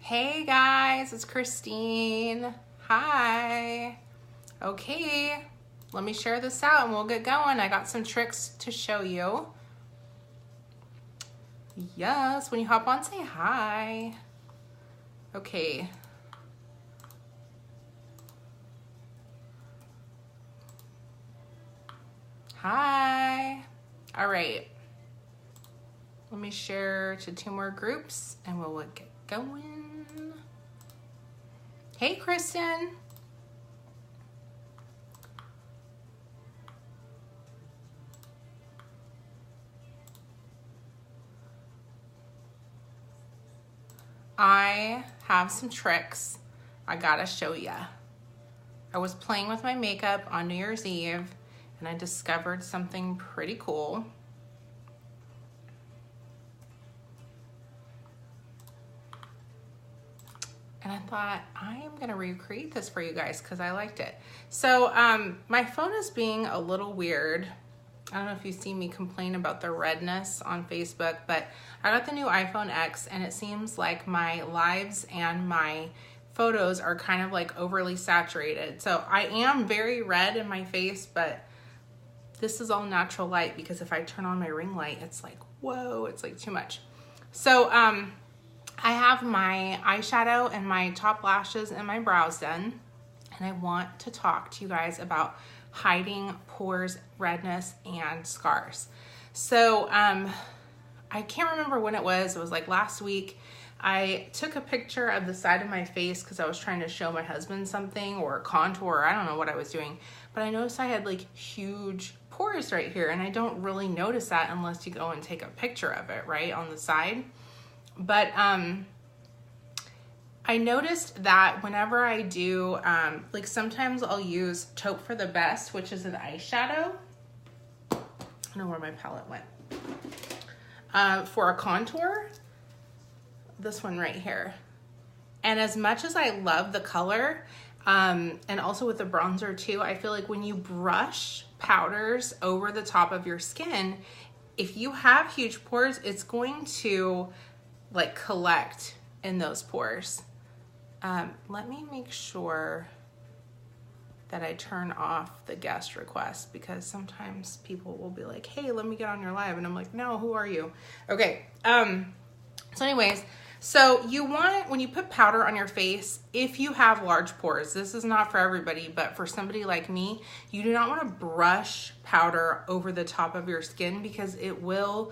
Hey guys, it's Christine. Hi. Okay, let me share this out and we'll get going. I got some tricks to show you. Yes, when you hop on, say hi. Okay. Hi. All right. Let me share to 2 more groups and we'll get going. Hey, Kristen. I have some tricks I gotta show ya. I was playing with my makeup on New Year's Eve and I discovered something pretty cool. And I thought, I am gonna recreate this for you guys because I liked it. So my phone is being a little weird. I don't know if you see me complain about the redness on Facebook, but I got the new iPhone X and it seems like my lives and my photos are kind of like overly saturated. So I am very red in my face, but this is all natural light because if I turn on my ring light, it's like, whoa, it's like too much. So I have my eyeshadow and my top lashes and my brows done, and I want to talk to you guys about hiding pores, redness, and scars. So I can't remember when it was like last week. I took a picture of the side of my face because I was trying to show my husband something or contour, I don't know what I was doing, but I noticed I had like huge pores right here, and I don't really notice that unless you go and take a picture of it, right, on the side. But I noticed that whenever I do, like sometimes I'll use Taupe for the Best, which is an eyeshadow. I don't know where my palette went. For a contour, this one right here. And as much as I love the color, and also with the bronzer too, I feel like when you brush powders over the top of your skin, if you have huge pores, it's going to like collect in those pores. Let me make sure that I turn off the guest request because sometimes people will be like, hey, let me get on your live. And I'm like, no, who are you? Okay. So anyways, so you want, when you put powder on your face, if you have large pores, this is not for everybody, but for somebody like me, you do not want to brush powder over the top of your skin because it will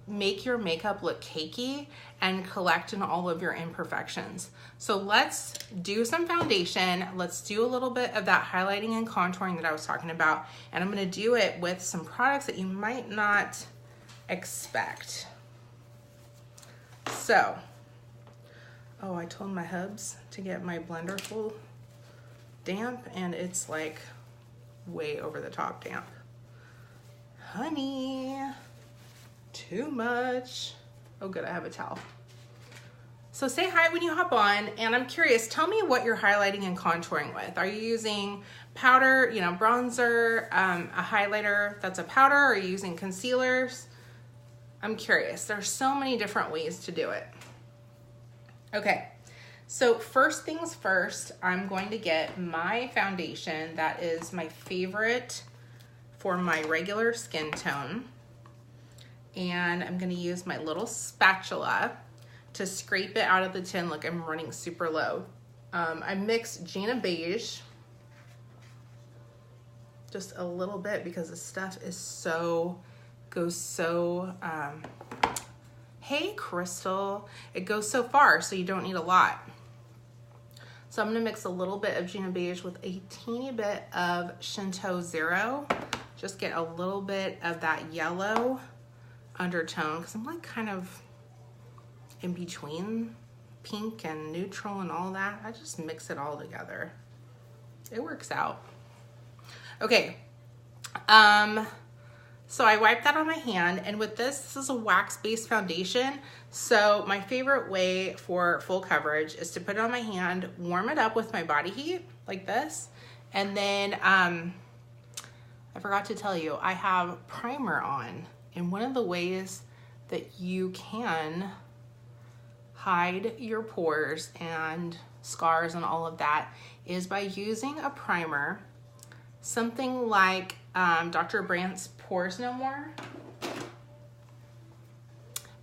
make your makeup look cakey and collect in all of your imperfections. So let's do some foundation. Let's do a little bit of that highlighting and contouring that I was talking about. And I'm gonna do it with some products that you might not expect. So, oh, I told my hubs to get my blender full damp and it's like way over the top damp. Honey. Too much. Oh good, I have a towel. So say hi when you hop on, and I'm curious, tell me what you're highlighting and contouring with. Are you using powder, you know, bronzer, a highlighter that's a powder, or are you using concealers? I'm curious. There's so many different ways to do it. Okay, so first things first, I'm going to get my foundation that is my favorite for my regular skin tone. And I'm gonna use my little spatula to scrape it out of the tin. Look, I'm running super low. I mixed Gina Beige, just a little bit because the stuff is goes so, hey Crystal, it goes so far, so you don't need a lot. So I'm gonna mix a little bit of Gina Beige with a teeny bit of Shinto Zero. Just get a little bit of that yellow undertone because I'm like kind of in between pink and neutral and all that. I just mix it all together. It works out. Okay, so I wiped that on my hand, and with this is a wax-based foundation. So my favorite way for full coverage is to put it on my hand, warm it up with my body heat like this, and then I forgot to tell you, I have primer on. And one of the ways that you can hide your pores and scars and all of that is by using a primer, something like Dr. Brandt's Pores No More.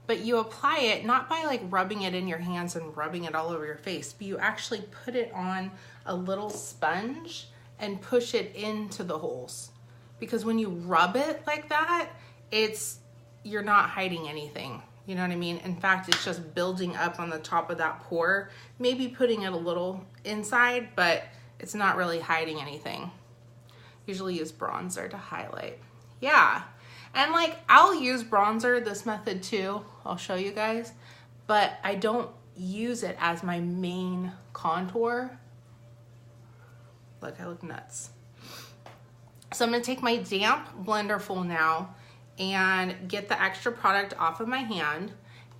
But you apply it not by like rubbing it in your hands and rubbing it all over your face, but you actually put it on a little sponge and push it into the holes. Because when you rub it like that, you're not hiding anything. You know what I mean? In fact, it's just building up on the top of that pore, maybe putting it a little inside, but it's not really hiding anything. Usually use bronzer to highlight. Yeah. And like, I'll use bronzer, this method too. I'll show you guys, but I don't use it as my main contour. Look, I look nuts. So I'm gonna take my damp Blenderful now and get the extra product off of my hand.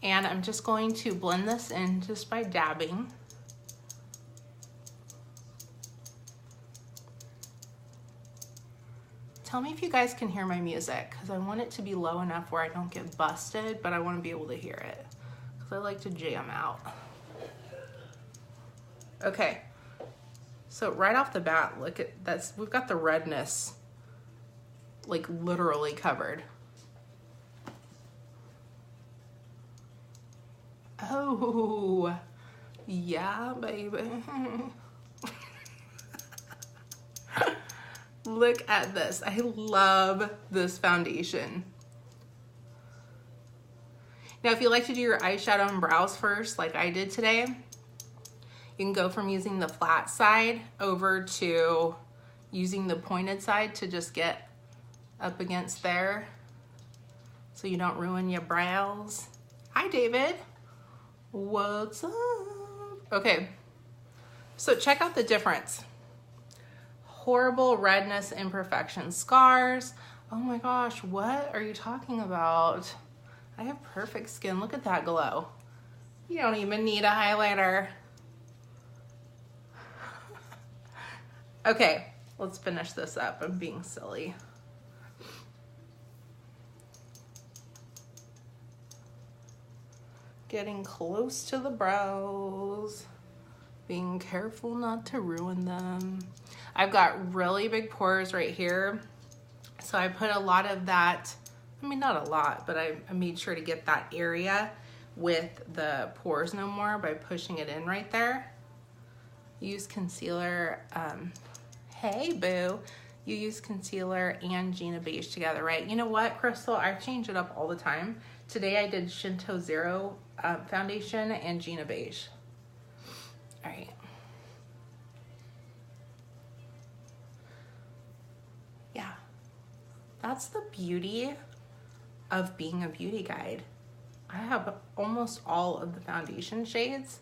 And I'm just going to blend this in just by dabbing. Tell me if you guys can hear my music, because I want it to be low enough where I don't get busted, but I want to be able to hear it, because I like to jam out. Okay, so right off the bat, look at that's, we've got the redness like literally covered. Oh, yeah, baby. Look at this. I love this foundation. Now, if you like to do your eyeshadow and brows first, like I did today, you can go from using the flat side over to using the pointed side to just get up against there so you don't ruin your brows. Hi, David. What's up? Okay, so check out the difference. Horrible redness, imperfections, scars. Oh my gosh, what are you talking about? I have perfect skin. Look at that glow. You don't even need a highlighter. Okay, let's finish this up. I'm being silly. Getting close to the brows. Being careful not to ruin them. I've got really big pores right here. So I put a lot of that, I mean, not a lot, but I made sure to get that area with the Pores No More by pushing it in right there. Use concealer, hey boo. You use concealer and Gina Beige together, right? You know what, Crystal? I change it up all the time. Today I did Shinto Zero foundation and Gina Beige. All right. Yeah, that's the beauty of being a beauty guide. I have almost all of the foundation shades.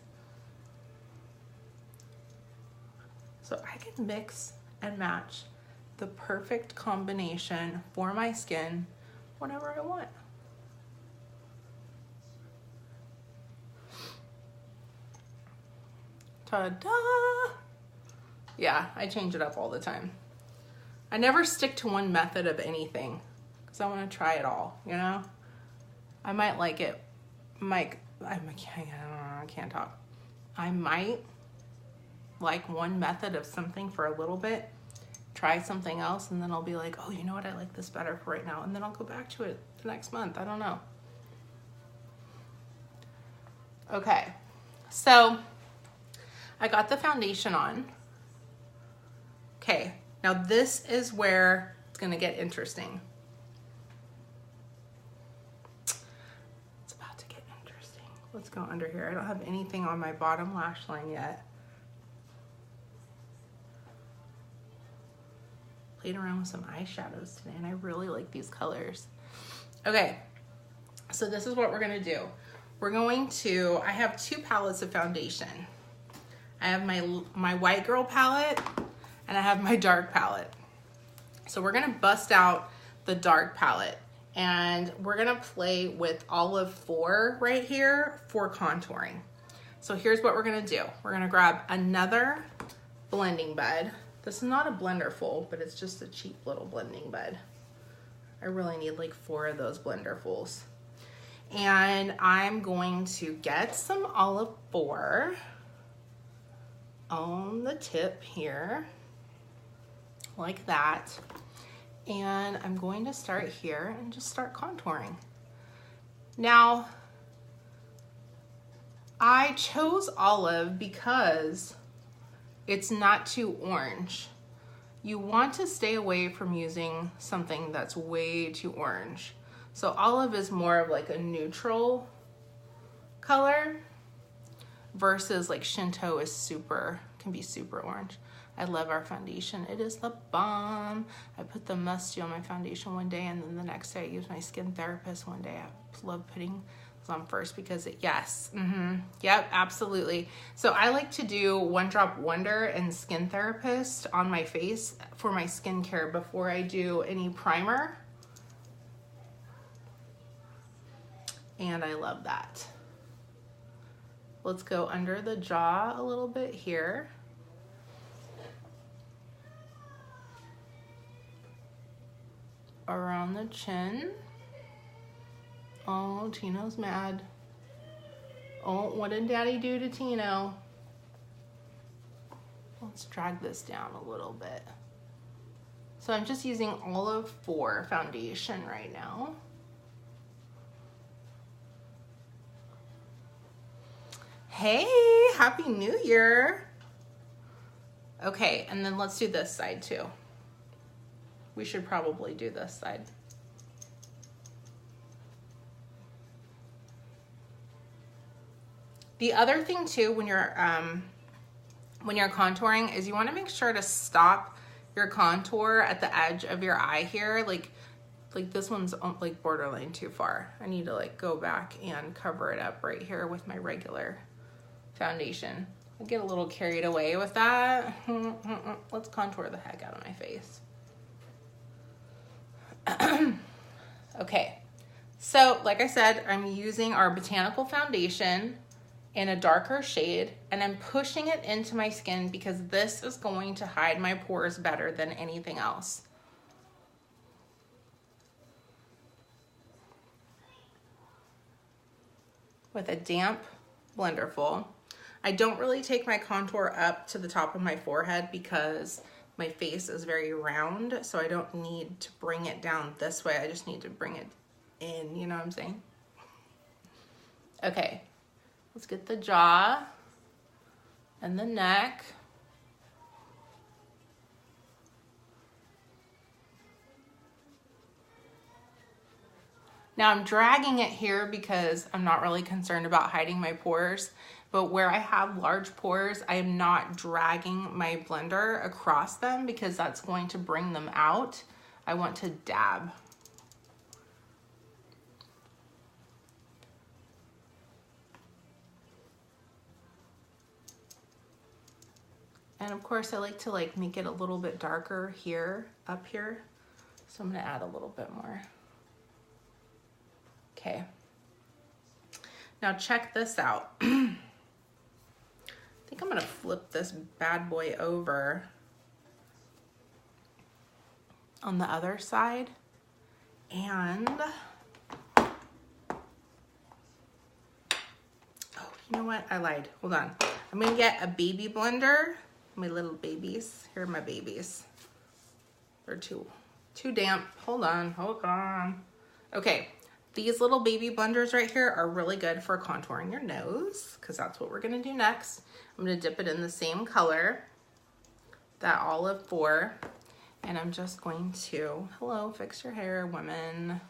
So I can mix and match the perfect combination for my skin whenever I want. Ta-da! Yeah, I change it up all the time. I never stick to one method of anything because I want to try it all, you know? I might like it, I can't talk. I might like one method of something for a little bit, try something else, and then I'll be like, oh, you know what? I like this better for right now. And then I'll go back to it the next month. I don't know. Okay, so I got the foundation on. Okay, now this is where it's gonna get interesting. It's about to get interesting. Let's go under here. I don't have anything on my bottom lash line yet. Played around with some eyeshadows today and I really like these colors. Okay, so this is what we're gonna do. We're going to, I have two palettes of foundation. I have my white girl palette and I have my dark palette. So we're gonna bust out the dark palette and we're gonna play with Olive 4 right here for contouring. So here's what we're gonna do. We're gonna grab another blending bud. This is not a Blenderful, but it's just a cheap little blending bud. I really need like 4 of those Blenderfuls. And I'm going to get some olive 4 on the tip here, like that. And I'm going to start here and just start contouring. Now, I chose olive because it's not too orange. You want to stay away from using something that's way too orange. So olive is more of like a neutral color versus like Shinto is can be super orange. I love our foundation. It is the bomb. I put the Musty on my foundation one day, and then the next day I used my Skin Therapist one day. I love putting this on first because yep, absolutely. So I like to do One Drop Wonder and Skin Therapist on my face for my skincare before I do any primer. And I love that. Let's go under the jaw a little bit here. Around the chin. Oh, Tino's mad. Oh, what did Daddy do to Tino? Let's drag this down a little bit. So I'm just using Olive 4 foundation right now. Hey, Happy New Year. Okay, and then let's do this side too. We should probably do this side. The other thing too, when you're contouring, is you want to make sure to stop your contour at the edge of your eye here. Like this one's like borderline too far. I need to like go back and cover it up right here with my regular foundation. I get a little carried away with that. Let's contour the heck out of my face. Okay, so like I said, I'm using our Botanical foundation in a darker shade, and I'm pushing it into my skin because this is going to hide my pores better than anything else. With a damp blenderful. I don't really take my contour up to the top of my forehead because my face is very round, so I don't need to bring it down this way. I just need to bring it in, you know what I'm saying? Okay, let's get the jaw and the neck. Now I'm dragging it here because I'm not really concerned about hiding my pores, but where I have large pores, I am not dragging my blender across them because that's going to bring them out. I want to dab. And of course I like to make it a little bit darker here, up here. So I'm gonna add a little bit more. Okay. Now check this out. I think I'm gonna flip this bad boy over on the other side. And, oh, you know what? I lied. Hold on. I'm gonna get a baby blender. My little babies. Here are my babies. They're too damp. Hold on. Okay. These little baby blenders right here are really good for contouring your nose because that's what we're gonna do next. I'm gonna dip it in the same color, that Olive 4, and I'm just going to, hello, fix your hair, women.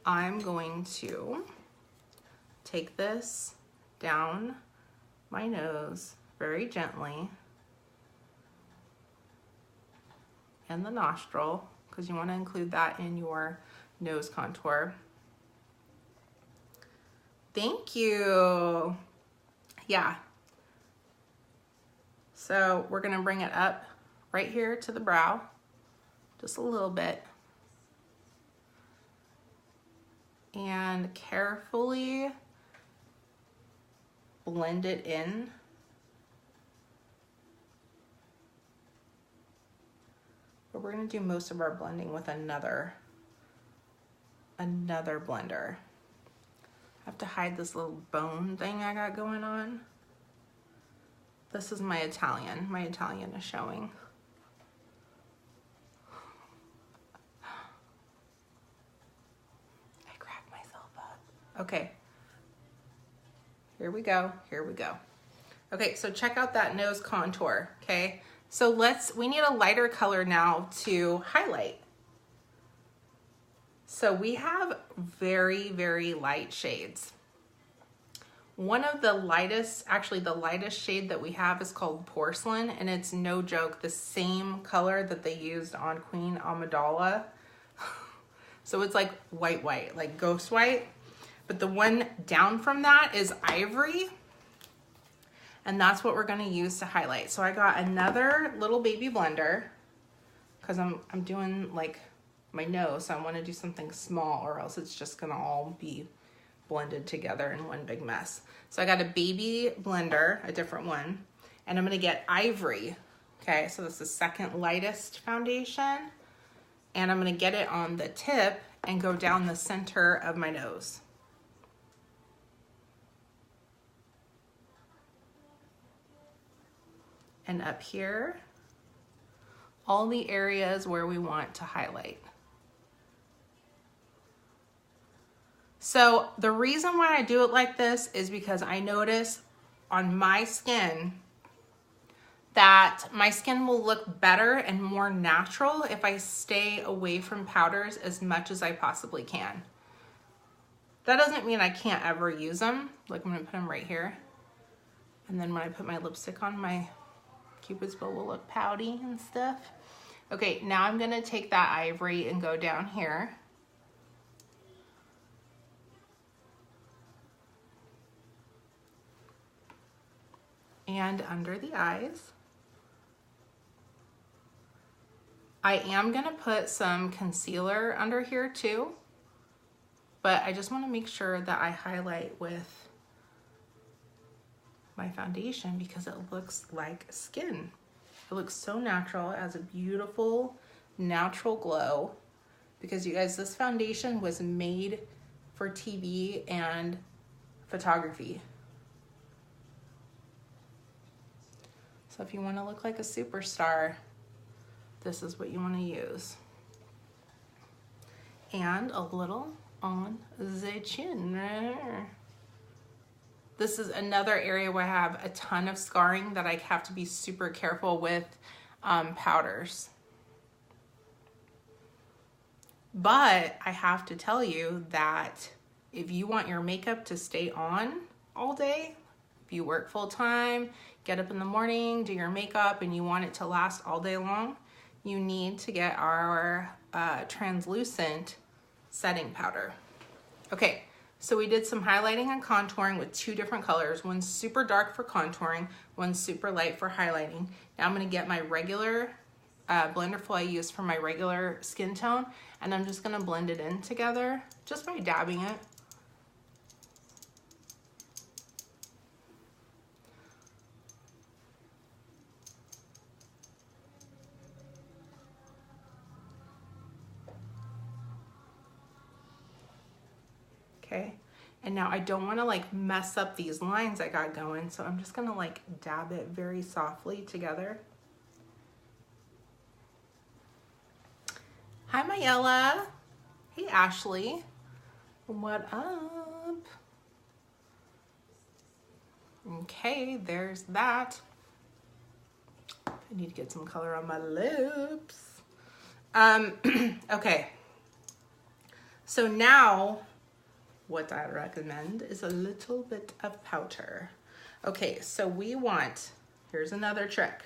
I'm going to take this down my nose very gently and the nostril because you want to include that in your nose contour. Thank you. Yeah. So we're gonna bring it up right here to the brow, just a little bit. And carefully blend it in. But we're gonna do most of our blending with another blender. I have to hide this little bone thing I got going on. This is my Italian. My Italian is showing. I cracked myself up. Okay. Here we go. Here we go. Okay, so check out that nose contour, okay? So we need a lighter color now to highlight. So we have very, very light shades. One of the lightest, actually the lightest shade that we have is called Porcelain, and it's no joke, the same color that they used on Queen Amidala. So it's like white, like ghost white. But the one down from that is Ivory, and that's what we're gonna use to highlight. So I got another little baby blender because I'm doing like my nose, so I wanna do something small or else it's just gonna all be blended together in one big mess. So I got a baby blender, a different one, and I'm gonna get Ivory. Okay, so this is the second lightest foundation, and I'm gonna get it on the tip and go down the center of my nose. And up here, all the areas where we want to highlight. So the reason why I do it like this is because I notice on my skin that my skin will look better and more natural if I stay away from powders as much as I possibly can. That doesn't mean I can't ever use them. Like I'm gonna put them right here. And then when I put my lipstick on, my Cupid's bow will look pouty and stuff. Okay, now I'm gonna take that Ivory and go down here. And under the eyes. I am gonna put some concealer under here too, but I just wanna make sure that I highlight with my foundation because it looks like skin. It looks so natural. It has a beautiful natural glow because you guys, this foundation was made for TV and photography. So if you want to look like a superstar, this is what you want to use. And a little on the chin. This is another area where I have a ton of scarring that I have to be super careful with powders. But I have to tell you that if you want your makeup to stay on all day, if you work full time, get up in the morning, do your makeup, and you want it to last all day long, you need to get our translucent setting powder. Okay. So we did some highlighting and contouring with two different colors. One's super dark for contouring, one's super light for highlighting. Now I'm gonna get my regular blender full I use for my regular skin tone, and I'm just gonna blend it in together just by dabbing it. Okay, and now I don't want to like mess up these lines I got going, so I'm just gonna like dab it very softly together. Hi Mayella. Hey Ashley. What up? Okay, there's that. I need to get some color on my lips. Okay, so now what I recommend is a little bit of powder. Okay, so we want, here's another trick.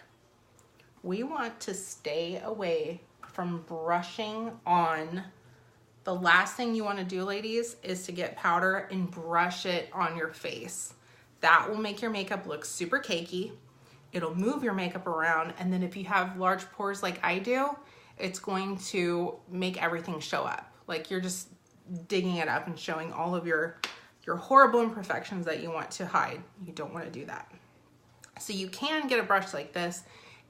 We want to stay away from brushing on. The last thing you want to do, ladies, is to get powder and brush it on your face. That will make your makeup look super cakey. It'll move your makeup around, and then if you have large pores like I do, it's going to make everything show up. Like you're just digging it up and showing all of your horrible imperfections that you want to hide. You don't want to do that. So you can get a brush like this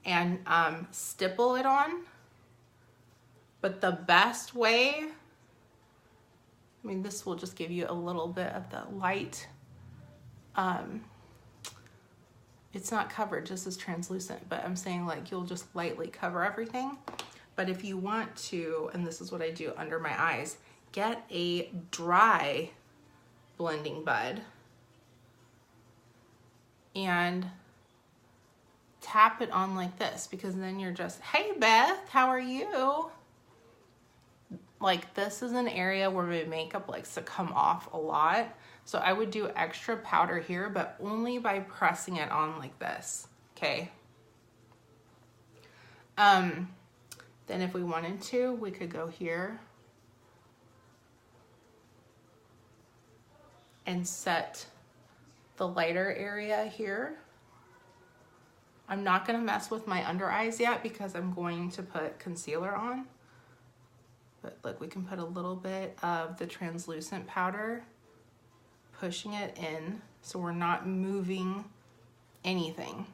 and stipple it on, but the best way I mean, this will just give you a little bit of the light. It's not covered, just as translucent, but I'm saying like you'll just lightly cover everything. But if you want to, and this is what I do under my eyes, get a dry blending bud and tap it on like this, because then you're just, hey Beth, how are you? Like this is an area where my makeup likes to come off a lot. So I would do extra powder here, but only by pressing it on like this, okay? Then if we wanted to, we could go here and set the lighter area here. I'm not gonna mess with my under eyes yet because I'm going to put concealer on. But look, we can put a little bit of the translucent powder, pushing it in so we're not moving anything.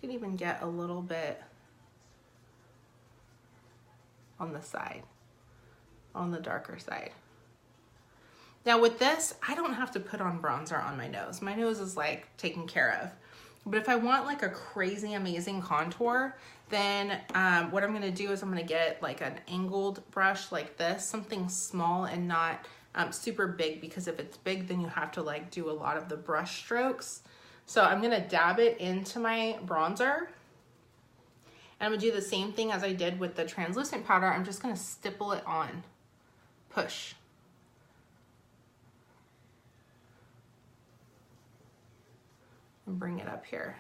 You can even get a little bit on the side, on the darker side. Now with this, I don't have to put on bronzer on my nose. My nose is like taken care of. But if I want like a crazy amazing contour, then what I'm gonna do is I'm gonna get like an angled brush like this, something small and not super big, because if it's big, then you have to like do a lot of the brush strokes. So I'm gonna dab it into my bronzer. And I'm gonna do the same thing as I did with the translucent powder. I'm just gonna stipple it on, push. And bring it up here.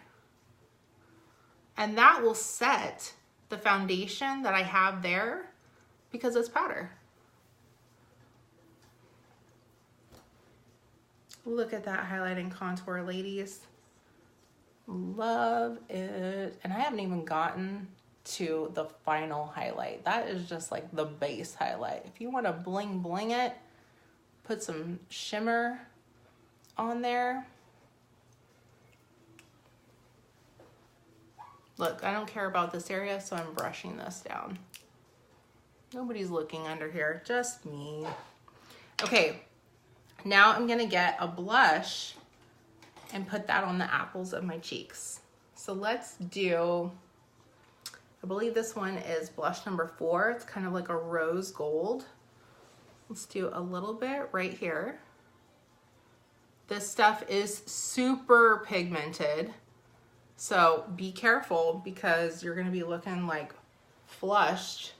And that will set the foundation that I have there because it's powder. Look at that highlight and contour, ladies. Love it. And I haven't even gotten to the final highlight. That is just like the base highlight. If you want to bling bling it, put some shimmer on there. Look, I don't care about this area, so I'm brushing this down. Nobody's looking under here, just me. Okay, now I'm gonna get a blush and put that on the apples of my cheeks. So let's do, I believe this one is blush number 4. It's kind of like a rose gold. Let's do a little bit right here. This stuff is super pigmented. So be careful because you're gonna be looking like flushed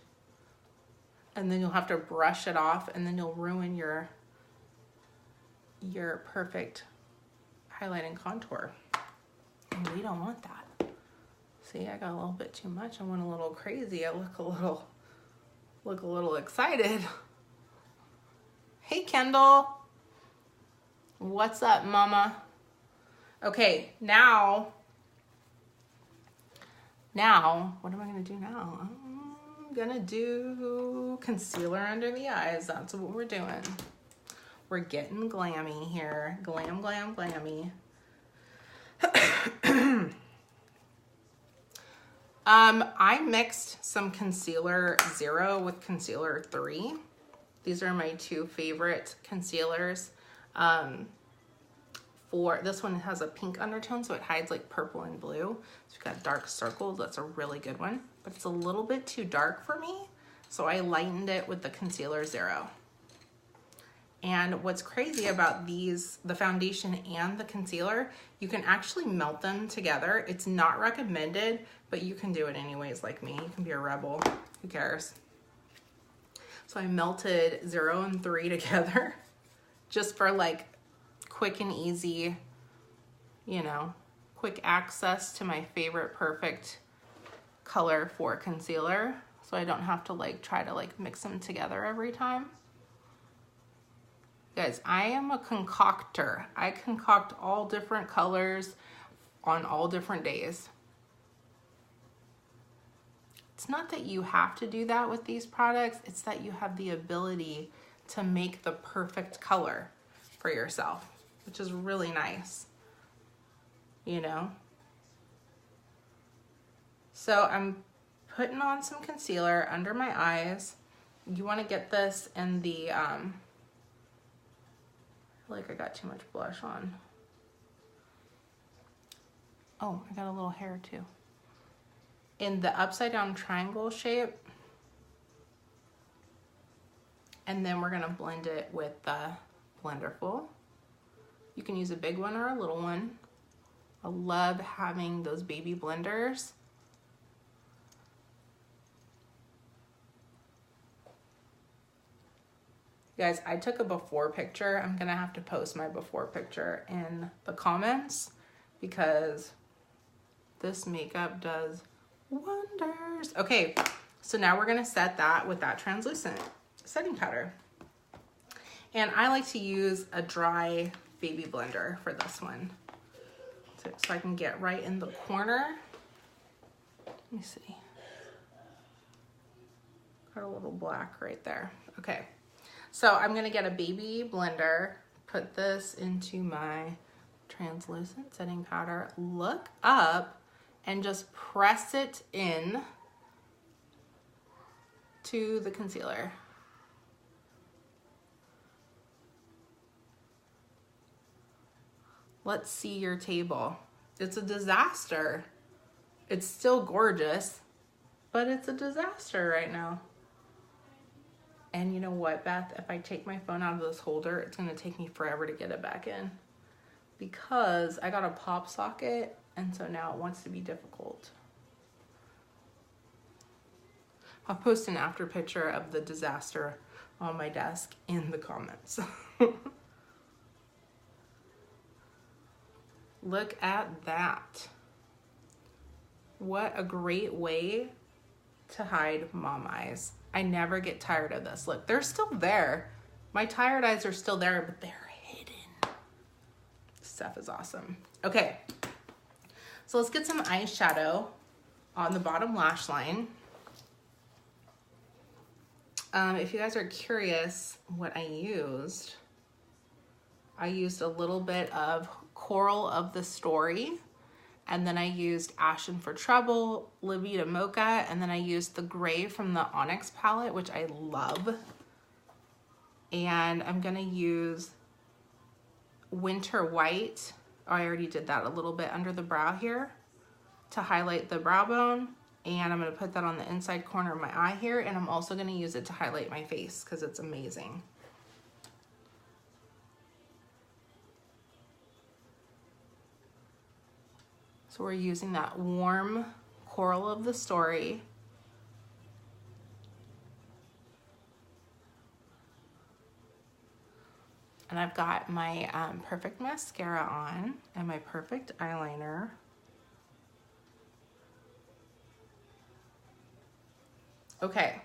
and then you'll have to brush it off and then you'll ruin your perfect highlight and contour. And we don't want that. See, I got a little bit too much. I went a little crazy. I look a little excited. Hey Kendall. What's up, mama? Okay, now, what am I gonna do now? I'm gonna do concealer under the eyes. That's what we're doing. We're getting glammy here. Glam, glam, glammy. I mixed some concealer 0 with concealer 3. These are my 2 favorite concealers. For this one, it has a pink undertone, so it hides like purple and blue. So we've got dark circles. That's a really good one, but it's a little bit too dark for me. So I lightened it with the concealer 0. And what's crazy about these, the foundation and the concealer, you can actually melt them together. It's not recommended, but you can do it anyways like me. You can be a rebel, who cares? So I melted 0 and 3 together just for like quick and easy, you know, quick access to my favorite perfect color for concealer. So I don't have to like try to like mix them together every time. Guys, I am a concoctor. I concoct all different colors on all different days. It's not that you have to do that with these products, it's that you have the ability to make the perfect color for yourself, which is really nice, you know? So I'm putting on some concealer under my eyes, You want to get this in the, I feel like I got too much blush on. Oh, I got a little hair too. In the upside down triangle shape. And then we're gonna blend it with the Blenderful. You can use a big one or a little one. I love having those baby blenders. Guys, I took a before picture. I'm gonna have to post my before picture in the comments because this makeup does wonders. Okay, so now we're gonna set that with that translucent setting powder. And I like to use a dry baby blender for this one. So I can get right in the corner. Let me see. Got a little black right there. Okay. So I'm gonna get a baby blender, put this into my translucent setting powder, look up, and just press it in to the concealer. Let's see your table. It's a disaster. It's still gorgeous, but it's a disaster right now. And you know what, Beth? If I take my phone out of this holder, it's gonna take me forever to get it back in because I got a pop socket, and so now it wants to be difficult. I'll post an after picture of the disaster on my desk in the comments. Look at that. What a great way to hide mom eyes. I never get tired of this. Look, they're still there. My tired eyes are still there, but they're hidden. This stuff is awesome. Okay, so let's get some eyeshadow on the bottom lash line. If you guys are curious what I used a little bit of Coral of the Story, and then I used Ashen for Trouble, Levita Mocha, and then I used the gray from the Onyx palette, which I love. And I'm gonna use Winter White. Oh, I already did that a little bit under the brow here to highlight the brow bone. And I'm gonna put that on the inside corner of my eye here, and I'm also gonna use it to highlight my face because it's amazing. So we're using that warm Coral of the Story. And I've got my Perfect mascara on and my Perfect eyeliner. Okay.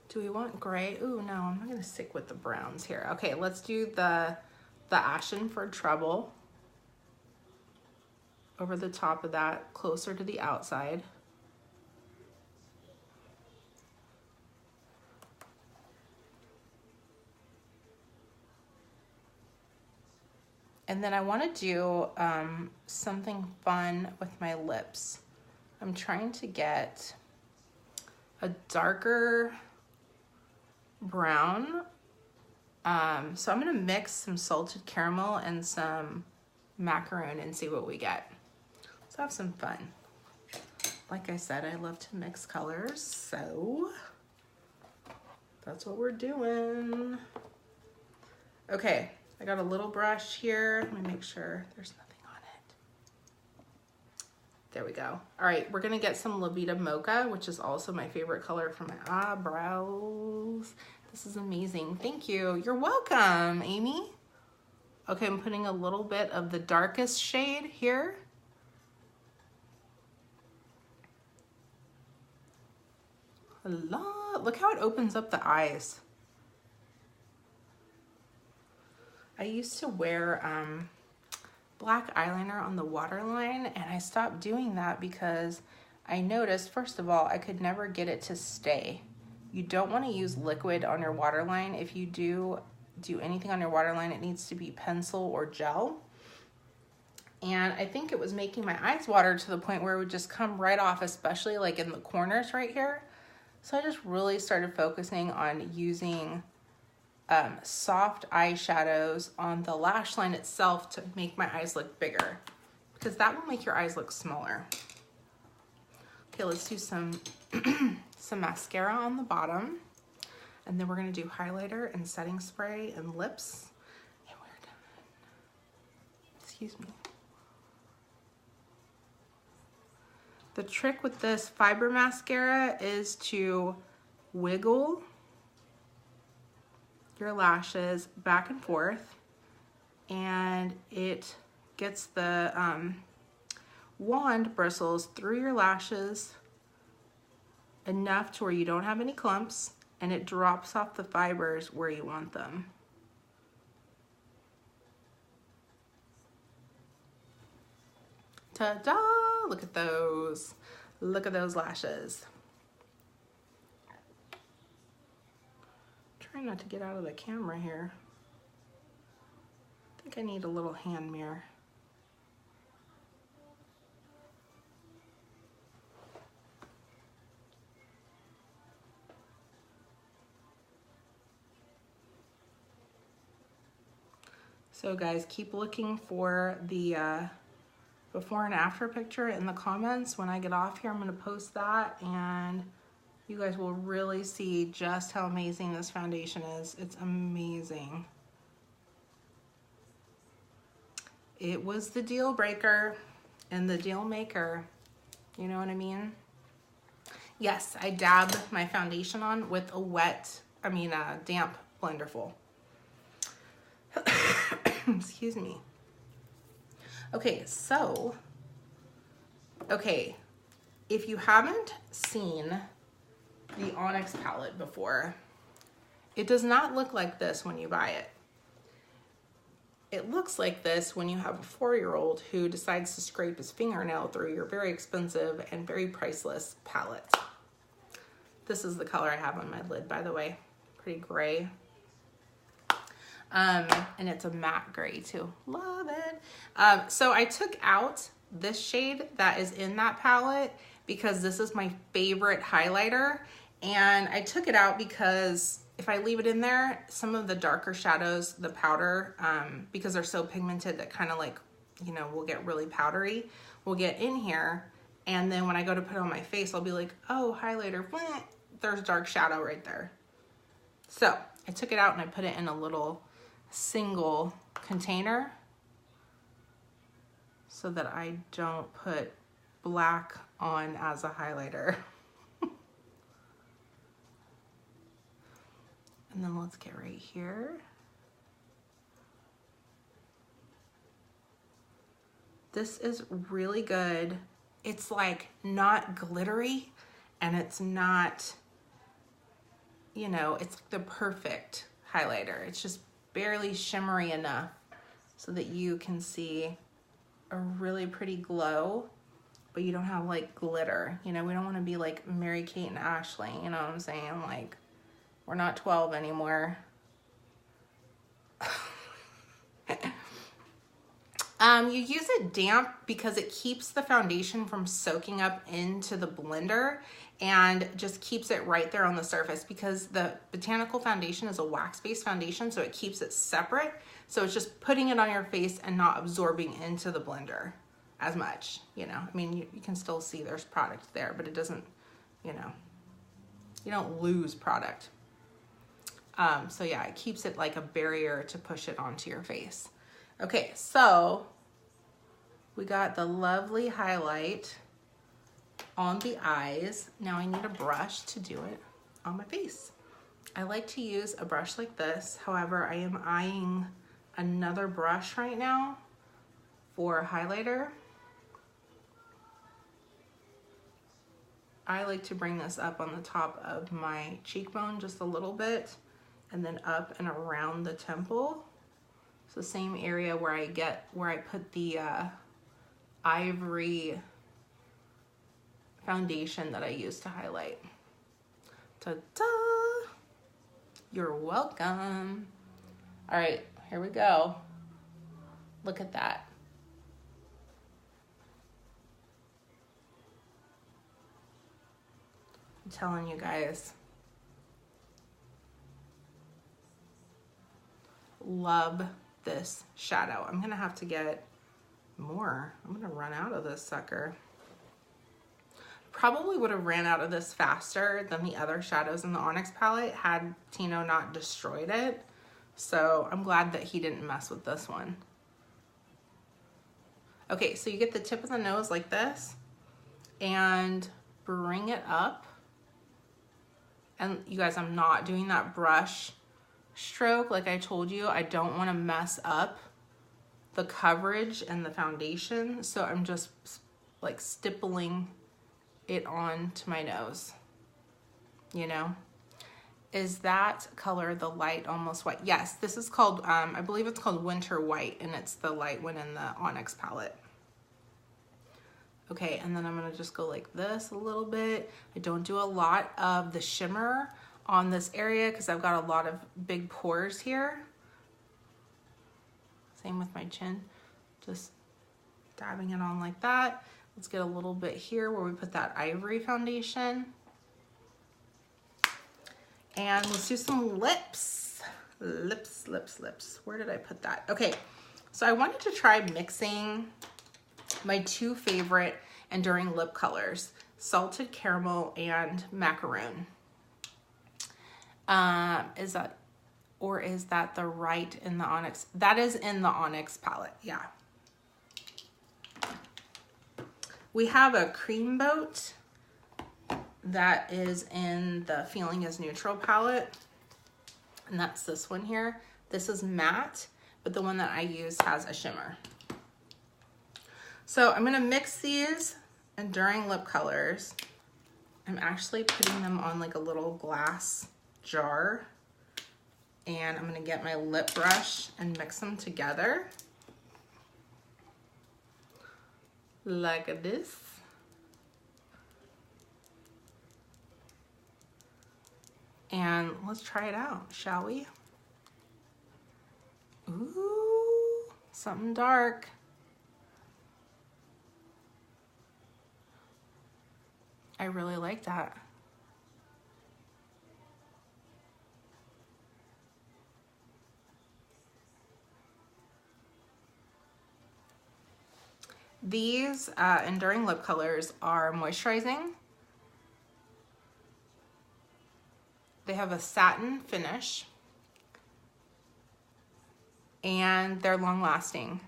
Do we want gray? Ooh, no, I'm not gonna stick with the browns here. Okay, let's do the Ashen for Trouble. Over the top of that, closer to the outside. And then I want to do something fun with my lips. I'm trying to get a darker brown. So I'm going to mix some salted caramel and some macaroon and see what we get. Let's have some fun. Like I said, I love to mix colors, so that's what we're doing. Okay, I got a little brush here. Let me make sure there's nothing on it. There we go. All right, we're gonna get some Levita Mocha, which is also my favorite color for my eyebrows. This is amazing. Thank you. You're welcome, Amy. Okay, I'm putting a little bit of the darkest shade here. Look how it opens up the eyes. I used to wear black eyeliner on the waterline, and I stopped doing that because I noticed, first of all, I could never get it to stay. You don't want to use liquid on your waterline. If you do anything on your waterline, it needs to be pencil or gel. And I think it was making my eyes water to the point where it would just come right off, especially like in the corners right here. So I just really started focusing on using soft eyeshadows on the lash line itself to make my eyes look bigger, because that will make your eyes look smaller. Okay, let's do some some mascara on the bottom, and then we're gonna do highlighter and setting spray and lips, and we're done. Excuse me. The trick with this fiber mascara is to wiggle your lashes back and forth, and it gets the wand bristles through your lashes enough to where you don't have any clumps, and it drops off the fibers where you want them. Ta-da! Look at those. Look at those lashes. Trying not to get out of the camera here. I think I need a little hand mirror. So guys, keep looking for the before and after picture in the comments. When I get off here, I'm gonna post that, and you guys will really see just how amazing this foundation is. It's amazing. It was the deal breaker and the deal maker. You know what I mean? Yes, I dab my foundation on with a damp blenderful. Excuse me. Okay, so, if you haven't seen the Onyx palette before, it does not look like this when you buy it. It looks like this when you have a 4-year-old who decides to scrape his fingernail through your very expensive and very priceless palette. This is the color I have on my lid, by the way. Pretty gray. And it's a matte gray too. Love it. So I took out this shade that is in that palette because this is my favorite highlighter. And I took it out because if I leave it in there, some of the darker shadows, the powder, because they're so pigmented that kind of like, you know, will get really powdery, will get in here. And then when I go to put it on my face, I'll be like, oh, highlighter, bleh, there's dark shadow right there. So I took it out and I put it in a little single container so that I don't put black on as a highlighter. And then let's get right here. This is really good. It's like not glittery, and it's not, you know, it's the perfect highlighter. It's just barely shimmery enough so that you can see a really pretty glow, but you don't have like glitter. You know, we don't want to be like Mary-Kate and Ashley, you know what I'm saying? Like, we're not 12 anymore. You use it damp because it keeps the foundation from soaking up into the blender and just keeps it right there on the surface, because the Botanical foundation is a wax-based foundation, so it keeps it separate. So it's just putting it on your face and not absorbing into the blender as much, you know. I mean, you can still see there's product there, but it doesn't, you know, you don't lose product. So yeah, it keeps it like a barrier to push it onto your face. Okay, so we got the lovely highlight on the eyes. Now I need a brush to do it on my face. I like to use a brush like this. However, I am eyeing another brush right now for highlighter. I like to bring this up on the top of my cheekbone just a little bit, and then up and around the temple. So same area where I put the ivory foundation that I use to highlight. Ta-da! You're welcome. All right, here we go. Look at that. I'm telling you guys. Love this shadow. I'm gonna have to get more. I'm gonna run out of this sucker. Probably would have ran out of this faster than the other shadows in the Onyx palette had Tino not destroyed it. So I'm glad that he didn't mess with this one. Okay, so you get the tip of the nose like this and bring it up. And you guys, I'm not doing that brush stroke like I told you. I don't want to mess up the coverage and the foundation. So I'm just like stippling it on to my nose, you know. Is that color the light almost white? Yes, this is called, I believe it's called Winter White, and it's the light one in the Onyx palette. Okay, and then I'm gonna just go like this a little bit. I don't do a lot of the shimmer on this area because I've got a lot of big pores here. Same with my chin, just dabbing it on like that. Let's get a little bit here where we put that ivory foundation. And let's do some lips. Lips, lips, lips. Where did I put that? Okay, so I wanted to try mixing my two favorite enduring lip colors, Salted Caramel and Macaroon. Is that the right in the Onyx? That is in the Onyx palette, yeah. We have a Cream Boat that is in the Feeling is Neutral palette, and that's this one here. This is matte, but the one that I use has a shimmer. So I'm gonna mix these enduring lip colors. I'm actually putting them on like a little glass jar, and I'm gonna get my lip brush and mix them together. Like this. And let's try it out, shall we? Ooh, something dark. I really like that. These enduring lip colors are moisturizing. They have a satin finish, and they're long lasting.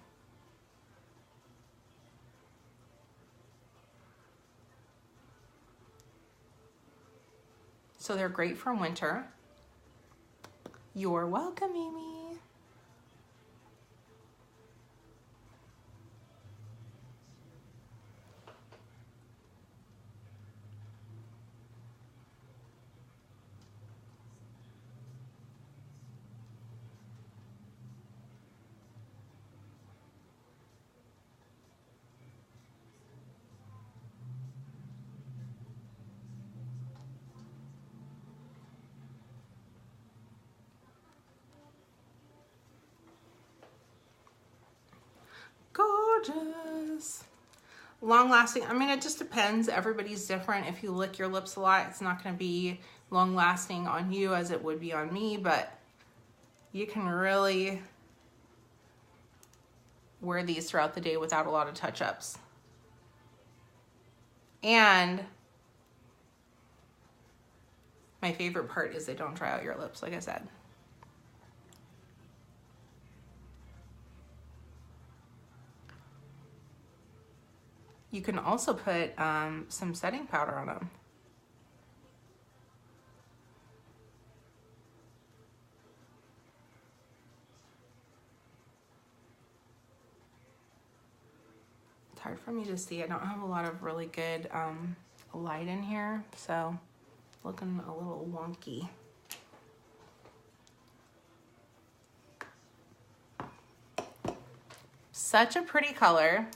So they're great for winter. You're welcome, Amy. Gorgeous. Long lasting, I mean, it just depends. Everybody's different. If you lick your lips a lot, it's not going to be long lasting on you as it would be on me, but you can really wear these throughout the day without a lot of touch-ups. And my favorite part is they don't dry out your lips, like I said. You can also put some setting powder on them. It's hard for me to see. I don't have a lot of really good light in here, so looking a little wonky. Such a pretty color.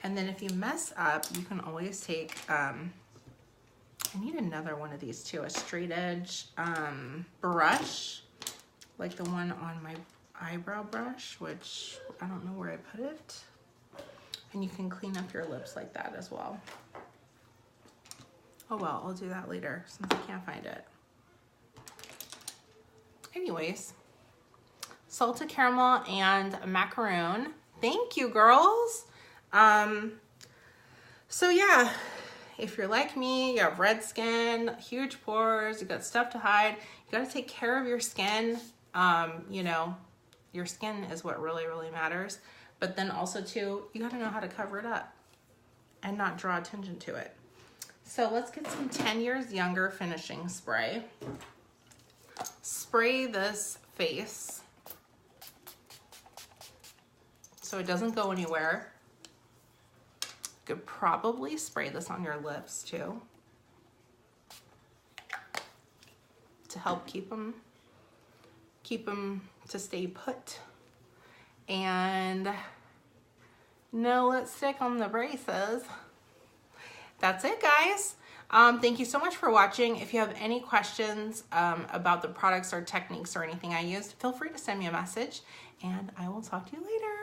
And then if you mess up, you can always take, I need another one of these too, a straight edge brush, like the one on my eyebrow brush, which I don't know where I put it. And you can clean up your lips like that as well. Oh well, I'll do that later since I can't find it. Anyways, salted caramel and macaroon. Thank you, girls. So yeah, if you're like me, you have red skin, huge pores, you got stuff to hide, you got to take care of your skin. You know, your skin is what really, really matters. But then also too, you got to know how to cover it up and not draw attention to it. So let's get some 10 Years Younger finishing spray. Spray this face so it doesn't go anywhere. You could probably spray this on your lips too to help keep them to stay put. And no lipstick on the braces. That's it, guys. Thank you so much for watching. If you have any questions about the products or techniques or anything I used, feel free to send me a message and I will talk to you later.